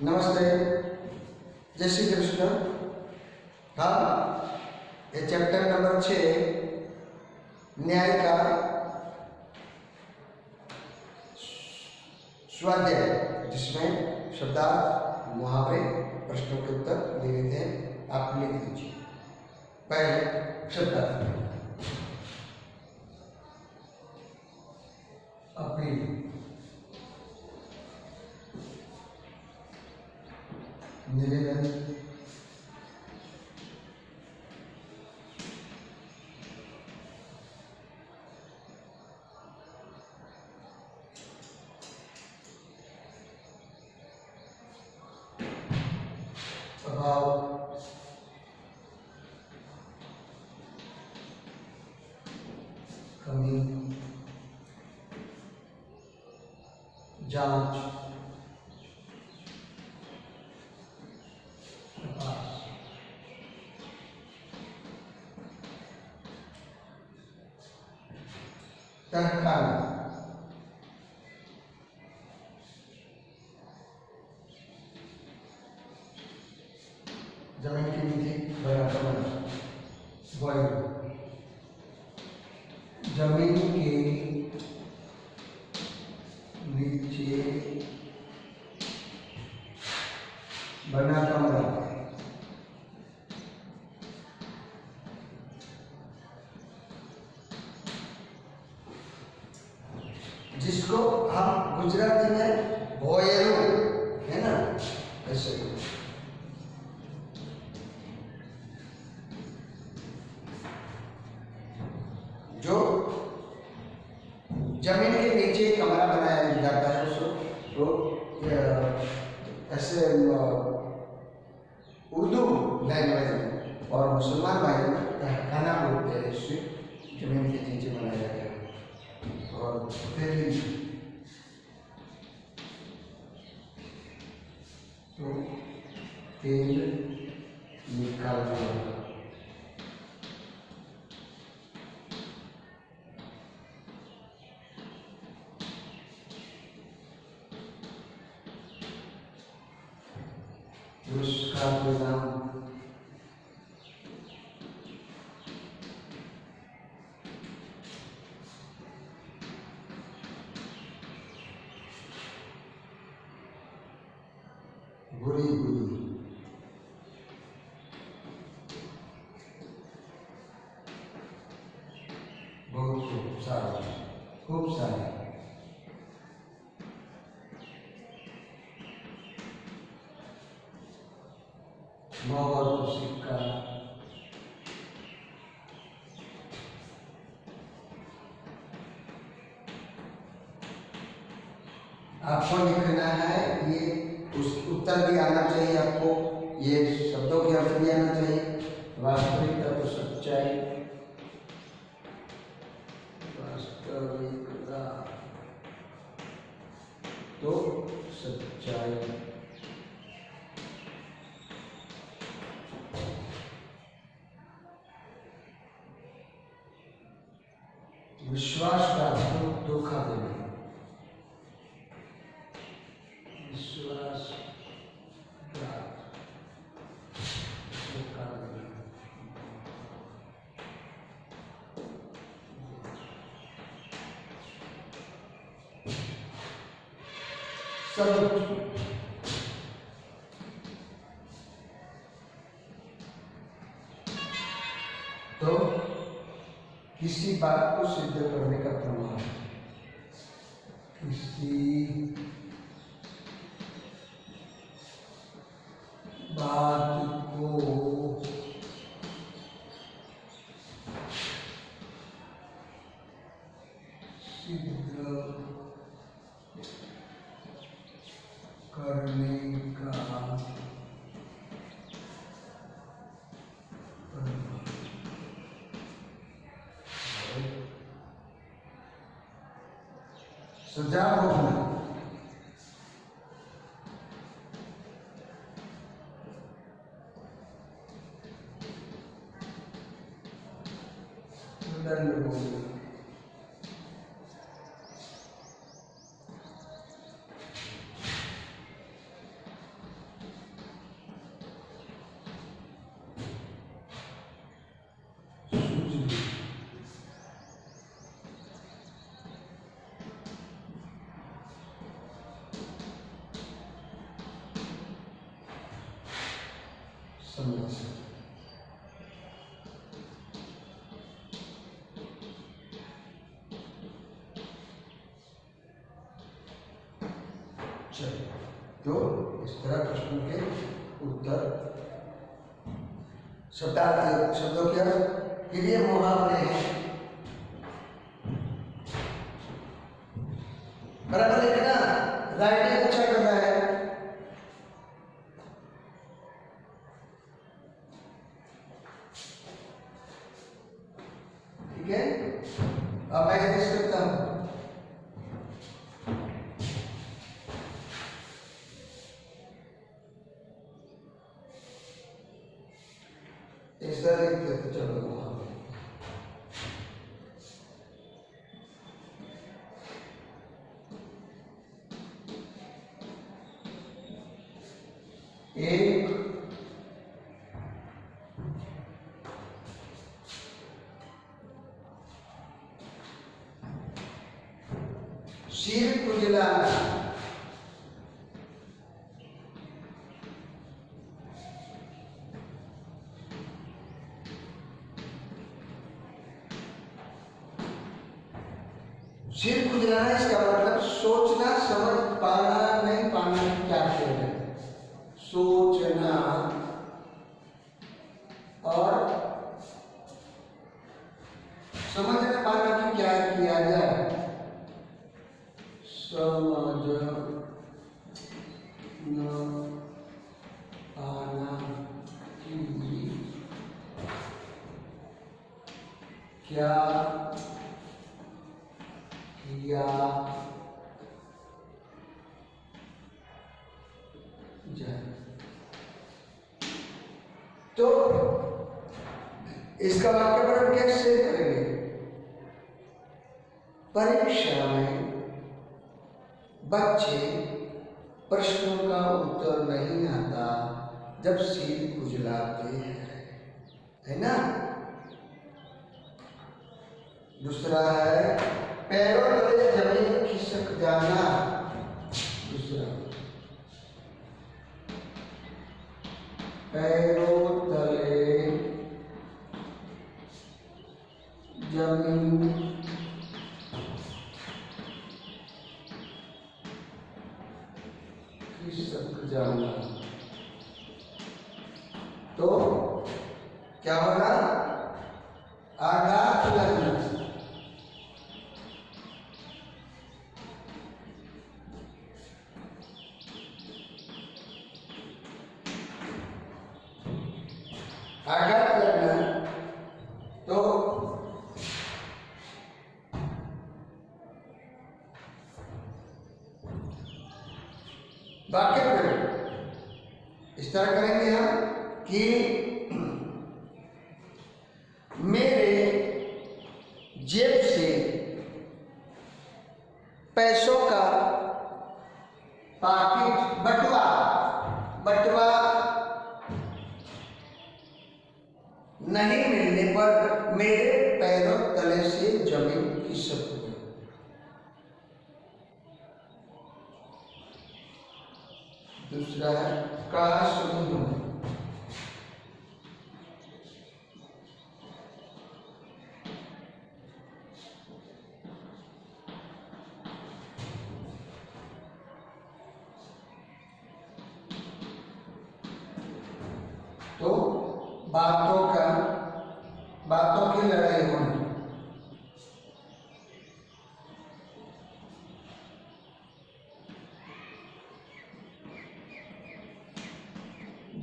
नमस्ते, जय श्री कृष्ण। हाँ, ये चैप्टर नंबर 6 न्याय का स्वाध्याय, जिसमें शब्दार्थ, मुहावरे, प्रश्नों के उत्तर देने थे। आप लिख लीजिए। पहले शब्दार्थ। अपील, निवेदन, अभाव, कमी, जांच, तपास, तहखाना, जमीन की नीति, बराबर, वॉइड, जमीन के नीचे बना कमरा, जिसको हम गुजराती में भोयरू है ना, ऐसे जो जमीन के नीचे कमरा बनाया जाता है उसको तो ऐसे उर्दू लैंग्वेज में और मुसलमान भाइयों में तहखाना बोलते हैं। इससे जमीन के नीचे बनाया गया है। और फिर तो तेल निकालना, उसका परिणाम बुरी बुरी, बहुत खूब सारे मोहर सिक्का, आपको लिखना है। ये उस उत्तर भी आना चाहिए आपको, ये शब्दों के अर्थ भी आना चाहिए। वास्तविकता तो सच्चाई, वास्तविकता तो सच्चाई, विश्वासघात को धोखा देना, विश्वासघात धोखा देना, सब तो किसी बात को सिद्ध करने का प्रमाण, किसी बात को सिद्ध करने का सजा भोगना, दंड भोगना, समास। चलिए, तो इस तरह प्रश्नों के उत्तर शब्दार्थ शब्दों के अर्थ के लिए मुहावरे हैं। बराबर लिखना, राइटिंग अच्छा करना है। ठीक है, अब मैं देख सकता हूं। इस तरह लिखते थे, चलो मुहावरे। एक सिर खुजलाना। सिर खुजलाना इसका मतलब सोचना, समझ पाना, नहीं पाना क्या है। सोचना और समझ न पाना कि क्या किया जाए। समझ न पाना कि क्या किया जाए। तो इसका वाक्यपरण कैसे करेंगे? परीक्षा में बच्चे प्रश्नों का उत्तर नहीं आता जब सिर खुजलाते हैं, है ना। दूसरा है पैरों तले जमीन खिसक जाना। दूसरा, पैरों तले जमीन खिसक जाना। तो क्या होगा? आघात लगना। आघात लगना। तो वाक्य इस तरह करेंगे हम कि मेरे जेब से पैसों का पाकिट बटवा नहीं मिलने पर मेरे पैरों तले से जमीन खिसक गई। दूसरा है कहा सुनी हूं। तो बातों की लड़ाई होनी।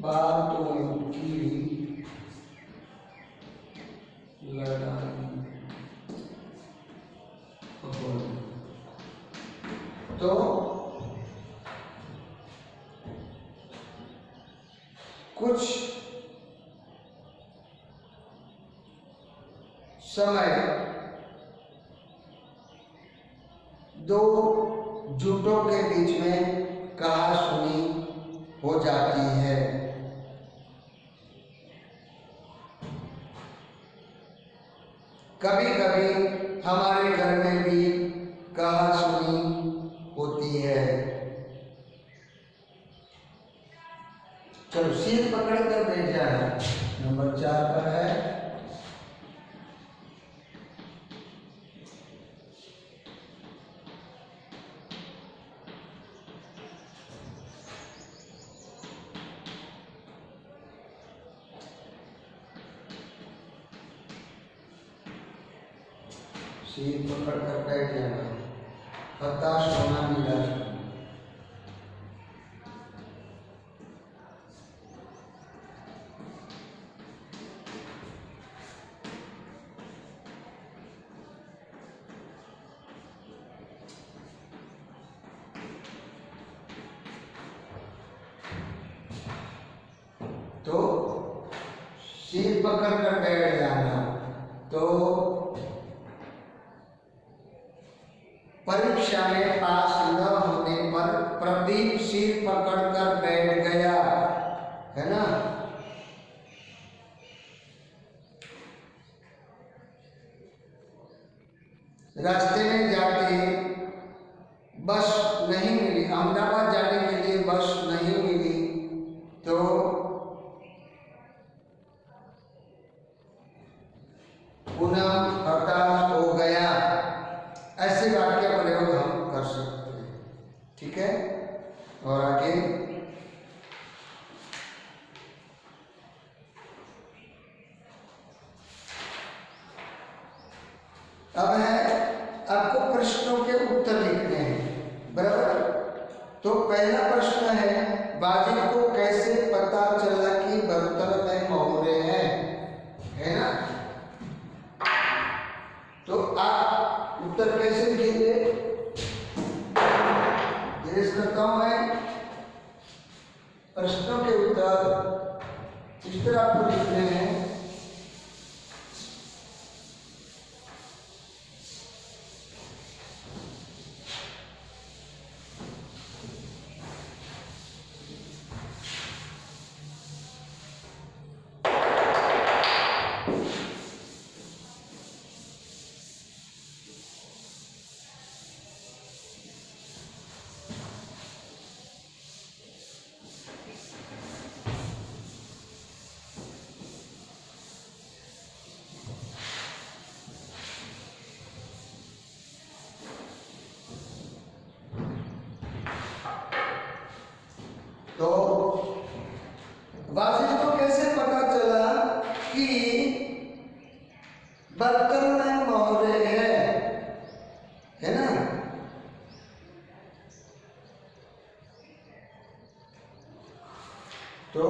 बातों की लड़ाई होनी। तो कुछ समय दो झूठों के बीच में कहा सुनी हो जाती है। कभी कभी हमारे घर में भी कहा सुनी होती है। चलो सिर पकड़ कर बैठ जाना, नंबर 4 पर है। सिर पकड़ कर बैठ जाना, हताश होना, निराश होना। तो सिर पकड़ कर बैठ जाना, तो परीक्षा में पास न होने पर प्रदीप सिर पकड़ कर बैठ गया, है ना। रास्ते में जाते बस नहीं मिली, अहमदाबाद जाने के लिए बस नहीं मिली, तो पुनः हताश हो गया। ऐसे वाक्य प्रयोग हम कर सकते हैं, ठीक है। और आगे अब है आपको प्रश्नों के उत्तर लिखने हैं, बराबर। तो पहला प्रश्न है, वाजिद को कैसे पता चला कि बर्तन में मोहरे हैं, है ना। तो आप उत्तर कैसे लिखेंगे, गैस करता हूं मैं। प्रश्नों के उत्तर इस तरह आपको लिखने हैं। तो वाजिद को कैसे पता चला कि बर्तन में मोहरे हैं, है ना। तो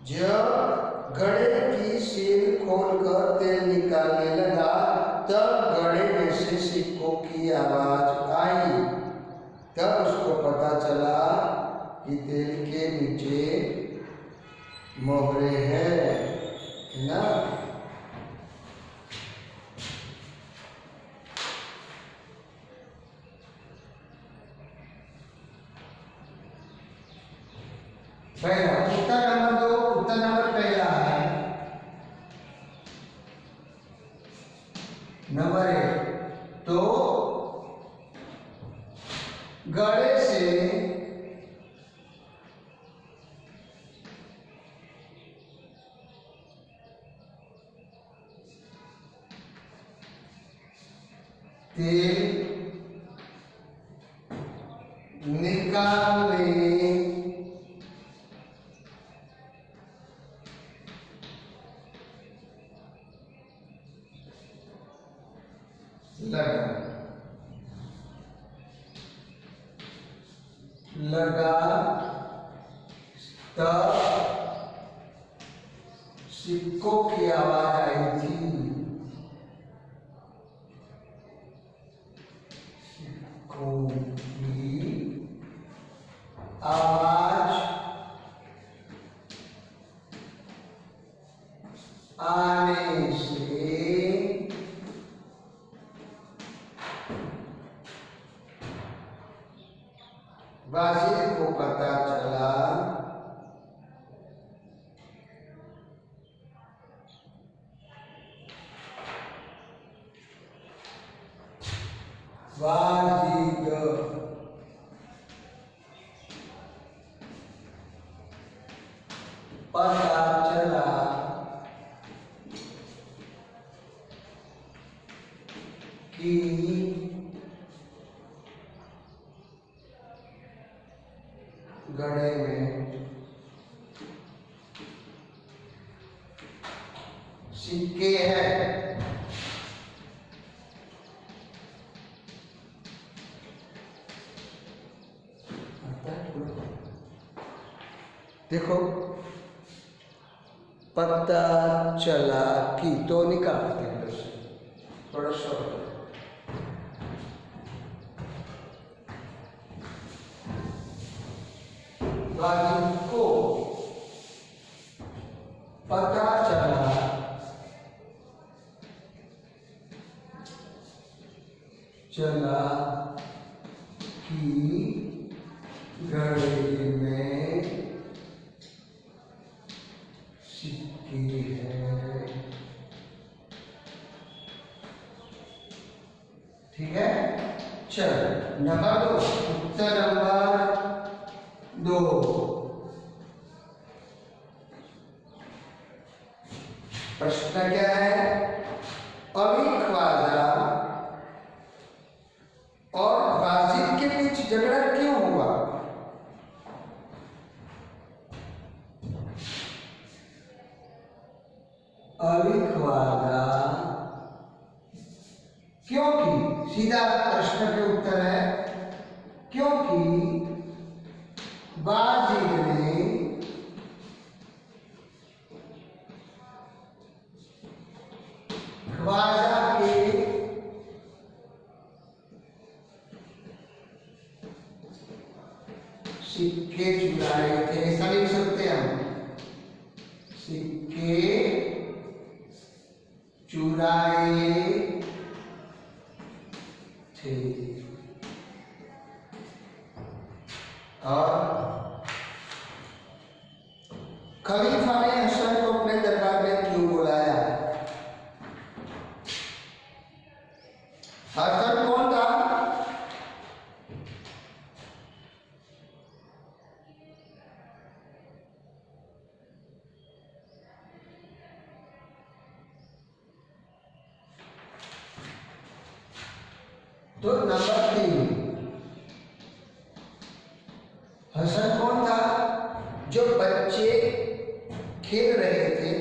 जब घड़े की सील खोलकर तेल निकालने लगा, तब घड़े में से सिक्कों की आवाज आई। तब उसको पता चला कि तेल के नीचे मोहरे हैं, है ना। पहला उत्तर नंबर 2, उत्तर नंबर पहला है नंबर 1। तो घड़े से तेल निकालने लगा तब सिक्कों की आवाज आई थी। सिक्कों की आवाज आने से वाजिद को पता चला बाजीगर, पता चला कि घड़े में सिक्के हैं। देखो, पता चला कि तो निकालते हैं थोड़ा सा। बाजू को पता चला कि घड़े में सिक्के हैं। ठीक है, चल नंबर 2, उत्तर नंबर 2। प्रश्न क्या है? अभी ख्वाजा और वाजिद के बीच झगड़ा क्यों हुआ? अभी ख्वाजा क्योंकि, सीधा प्रश्न के उत्तर है क्योंकि वाजिद ने ख्वाजा के सिक्के चुराए थे। ऐसा लिख सकते हैं हम, सिक्के चुराए थे। और खलीफा ने हसन को अपने दरबार में क्यों बुलाया? हसन कौन था? तो नंबर 3, हसन कौन था? जो बच्चे खेल रहे थे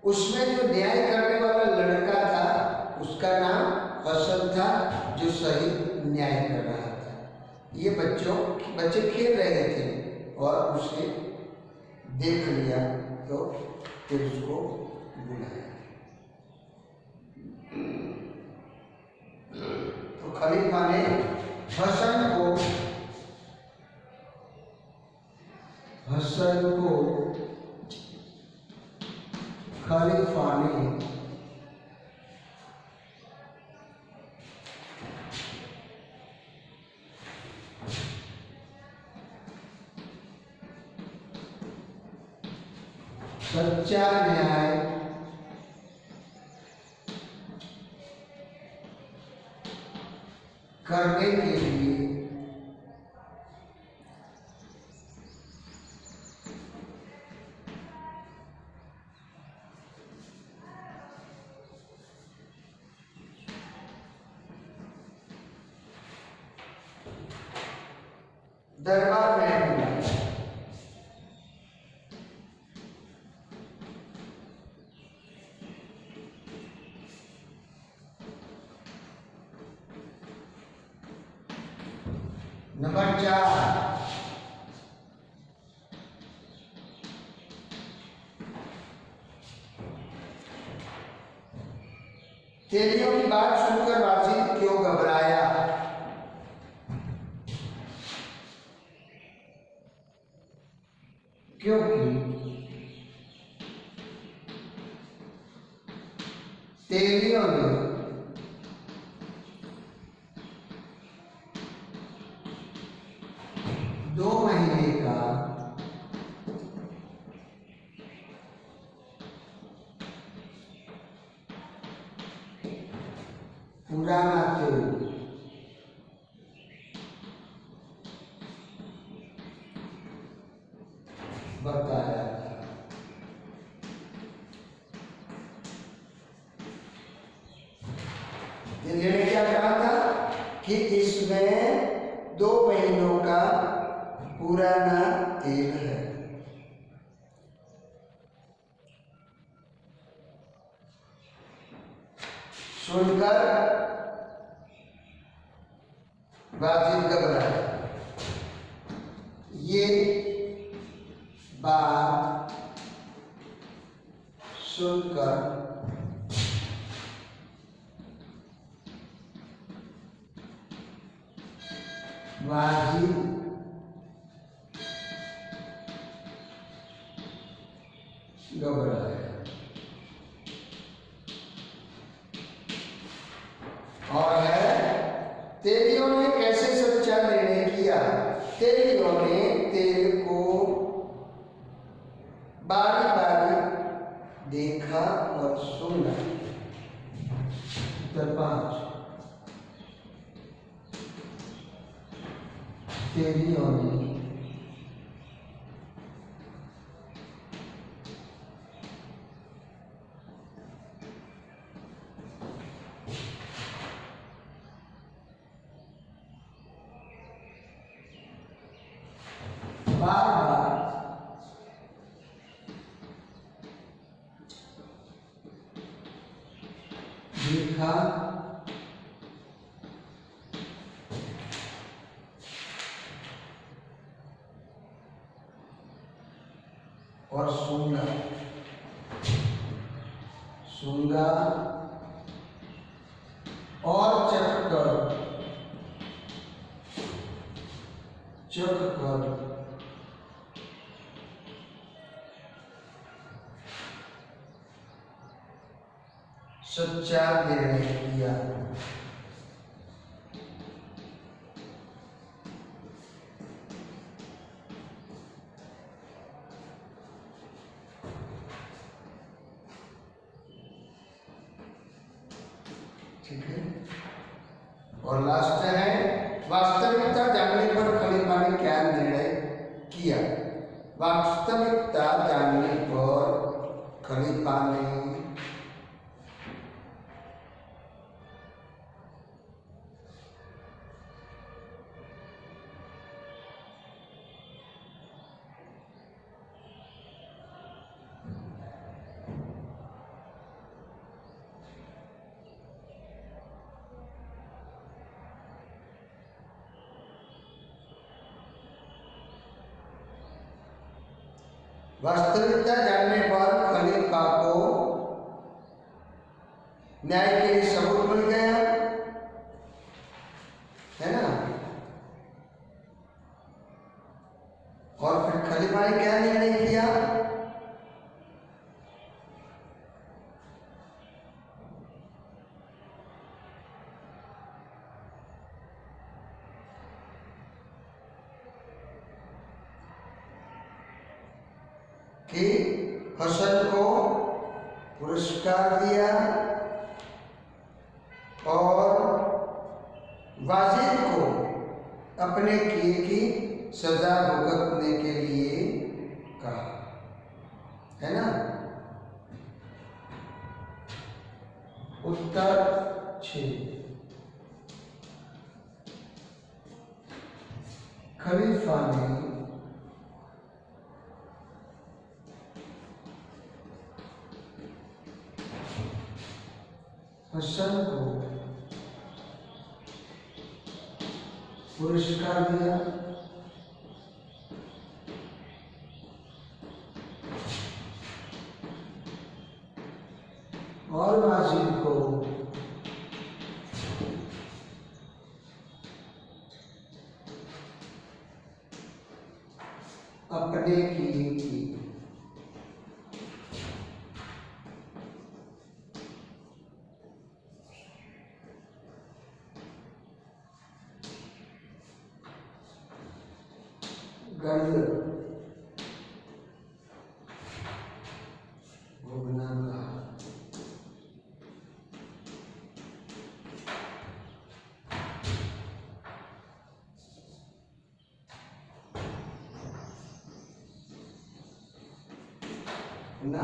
उसमें जो न्याय करने वाला लड़का था उसका नाम हसन था, जो सही न्याय कर रहा था। ये बच्चे खेल रहे थे और उसे देख लिया तो फिर उसको बुलाया। तो खलीफा ने हसन को खलीफा ने सच्चा न्याय करने के लिए दरबार में बुलाया। नंबर 4, तेलियों की बात सुनकर वाजिद क्यों घबराया? क्योंकि तेलियों ने दो महीने का पुराना तेल बताया था। इन्होंने क्या कहा था कि इसमें 2 महीनों का पुराना तेल है। सुनकर वाजिद घबराया। ये बात सुनकर वाजिद घबराया और है तेलियों ने कैसे सच्चा निर्णय किया। तेलियों ने तेल को बारी बारी देखा और सुना। उत्तर 5, तेलियों ने बार बार देखा और सूंघा और चख कर सच्चा निर्णय किया। ठीक है। और लास्ट है वास्तविकता जानने पर खलीफा ने क्या निर्णय किया। वास्तविकता जानने पर खलीफा ने वास्तविकता जानने पर खलीफा को न्याय के लिए सबूत मिल गया, है ना। और फिर खलीफा ने क्या निर्णय किया कि हसन को पुरस्कार दिया और वाजिद को अपने किए की सजा भुगतने के लिए कहा, है ना। उत्तर 6, खलीफा ने हसन को पुरस्कार दिया और वाजिद को अपने किए की गंध भोगना कहा। ना,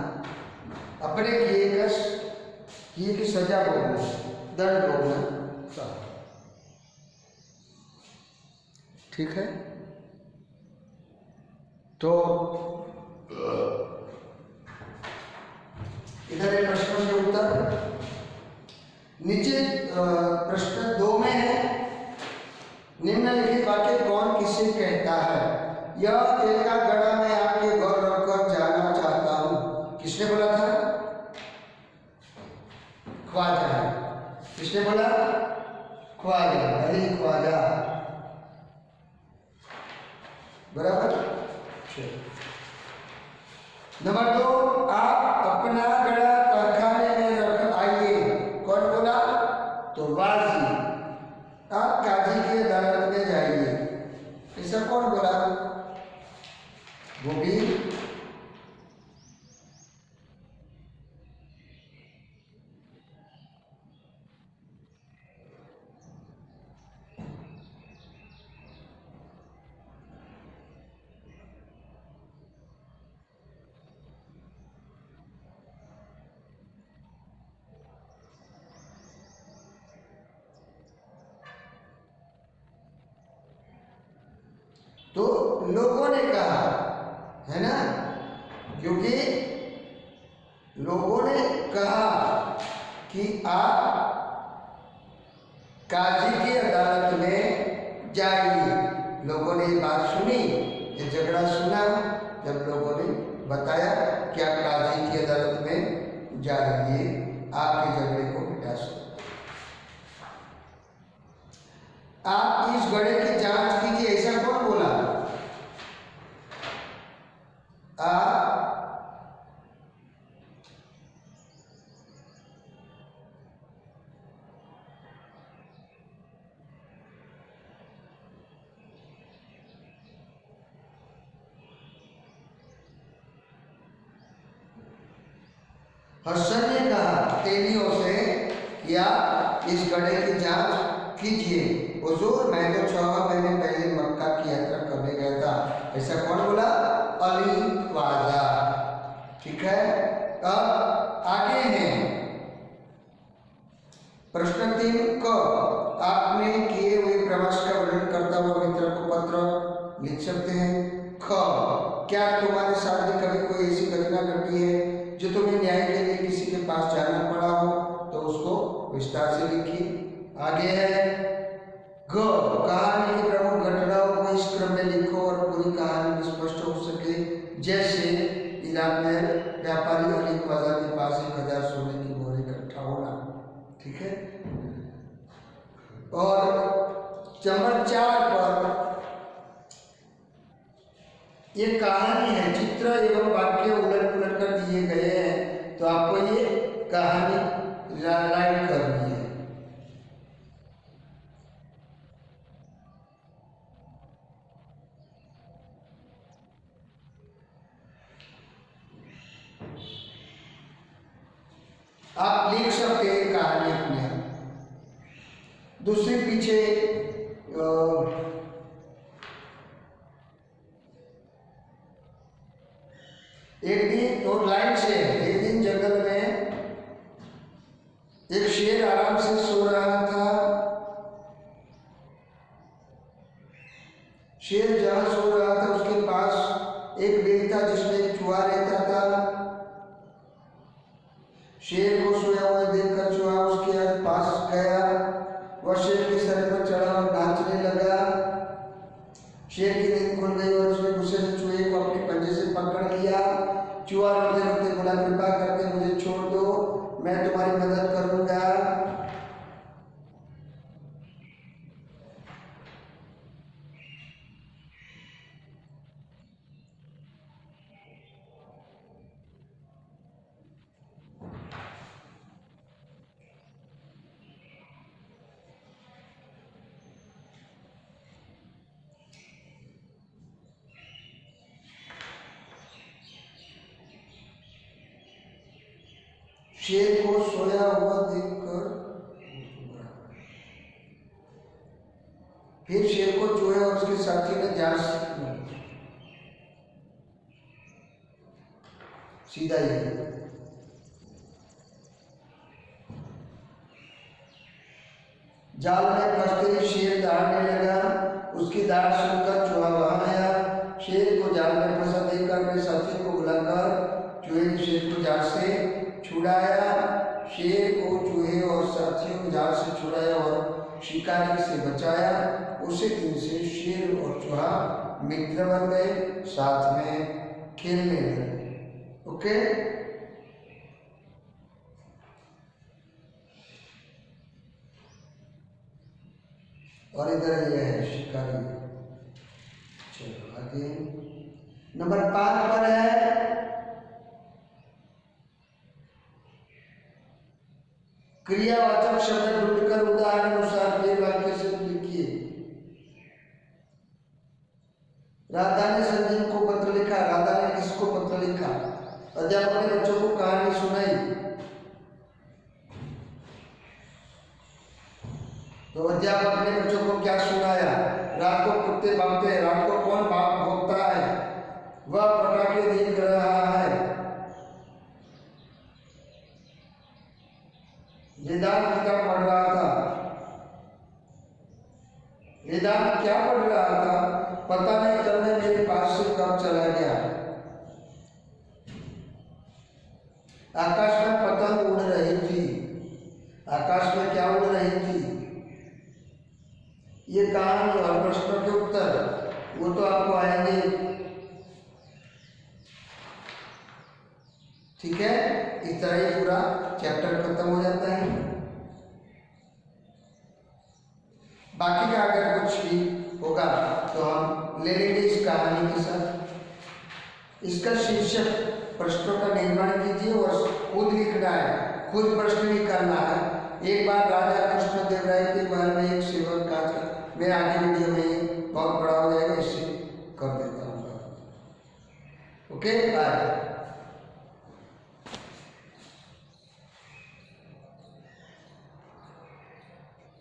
अपने किए की सजा भोगना, दंड भोगना, ठीक है। तो इधर एक प्रश्न के उत्तर नीचे प्रश्न 2 में है, निम्नलिखित वाक्य कौन किसे कहता है? यह तेल का घड़ा मैं आपके घर रखकर जाना चाहता हूं। किसने बोला था? ख्वाजा। किसने बोला? ख्वाजा, अली ख्वाजा, बराबर। नंबर 2, आप अपना घड़ा तहखाने में रख आइए। कौन बोला? तो वाजी। आप काजी की अदालत में जाइए, ऐसा कौन बोला? वो भी तो लोगों ने कहा है ना, क्योंकि लोगों ने कहा कि आप काजी की अदालत में जाइए। लोगों ने ये बात सुनी, ये झगड़ा सुना, जब लोगों ने बताया कि आप काजी की अदालत में जाइए, आपके झगड़े को मिटा सकते। आप इस घड़े की जांच कीजिए, ऐसा कौन बोला? हसन ने कहा तेलियों से कि आप इस घड़े की जांच कीजिए। हुजूर, मैं तो 6 महीने पहले मक्का की यात्रा करने गया था। ऐसा कौन बोला? अली ख्वाजा, ठीक है। अब आगे हैं प्रश्न 3 क, आपने किए हुए प्रवास का वर्णन करता हुआ मित्र को पत्र लिख सकते हैं। ख, क्या तुम्हारे साथ भी कभी कोई ऐसी घटना घटी है जो तुम्हें न्याय के लिए किसी के पास जाना पड़ा हो? तो उसको विस्तार से लिखिए। आगे है ग, कहानी की प्रमुख घटनाओं को इस क्रम में लिखो और पूरी कहानी स्पष्ट हो सके। जैसे ईरान में व्यापारी अली ख्वाजा के पास 1000 सोने की बोरी इकट्ठा होना, ठीक है। और नंबर 4 पर ये कहानी है, चित्र एवं वाक्य उलट पुलट कर दिए गए हैं, तो आपको ये कहानी राइट करनी है। आप लिख सकते हैं कहानी अपने। दूसरे पीछे एक दिन तो लाइन से, एक दिन जंगल में एक शेर आराम से सो रहा था। शेर जहां सो रहा था उसके पास एक बिल था जिसमें एक चूहा रहता था। शेर को सोया हुआ देखकर चूहा उसके पास गया, वह शेर के सर पर चढ़ा और नाचने लगा। शेर की नींद खुल गई और उसने गुस्से से चूहे को अपने पंजे से पकड़ लिया। चूहा रोते रोते बोला, कृपा करके मुझे छोड़ दो, मैं तुम्हारी मदद करूंगा। शेर को सोया हुआ देखकर फिर शेर को चूहे और उसके साथी ने जांच सीधा ही है। जाल में फंसते ही शेर दहाड़ने लगा। उसकी दहाड़ सुनकर चूहा वहां आया। शेर को जाल में फंसा देखकर अपने साथी को बुलाकर चूहे ने शेर को जाल से छुड़ाया। शेर को चूहे और साथियों को जाल से छुड़ाया और शिकारी से बचाया। उसी दिन से शेर और चूहा मित्र बन गए, साथ में खेलने लगे। ओके, और इधर ये है शिकारी। चलो आगे नंबर 5 पर है क्रियावाचक शब्द ढूंढकर उदाहरण अनुसार फिर वाक्य से लिखिए। राधा ने संजीव को पत्र लिखा। राधा ने किसको पत्र लिखा? अध्यापक ने बच्चों को कहानी सुनाई। तो अध्यापक ने बच्चों को क्या सुनाया? रात को कुत्ते भागते हैं। रात को कौन भौंकता है? वह पटाखे देख रहा है। वेदांत किताब पढ़ रहा था। वेदांत क्या पढ़ रहा था? पता नहीं कल में मेरे पास से कब चला गया। आकाश में पतंग उड़ रही थी। आकाश में क्या उड़ रही थी? ये कहानी और प्रश्नों के उत्तर वो तो आपको आएंगे। ठीक है, इस तरह ही पूरा चैप्टर खत्म हो जाता है। बाकी का अगर कुछ भी होगा तो हम ले लेंगे इस कहानी के साथ। इसका शीर्षक प्रश्नों का निर्माण कीजिए और खुद लिखना है, खुद प्रश्न निकालना है। एक बार राजा कृष्णदेवराय के बारे में एक सेवक का था। मैं आगे वीडियो में बहुत बड़ा हो जाएगा, इससे कर देता हूँ। Okay, bye.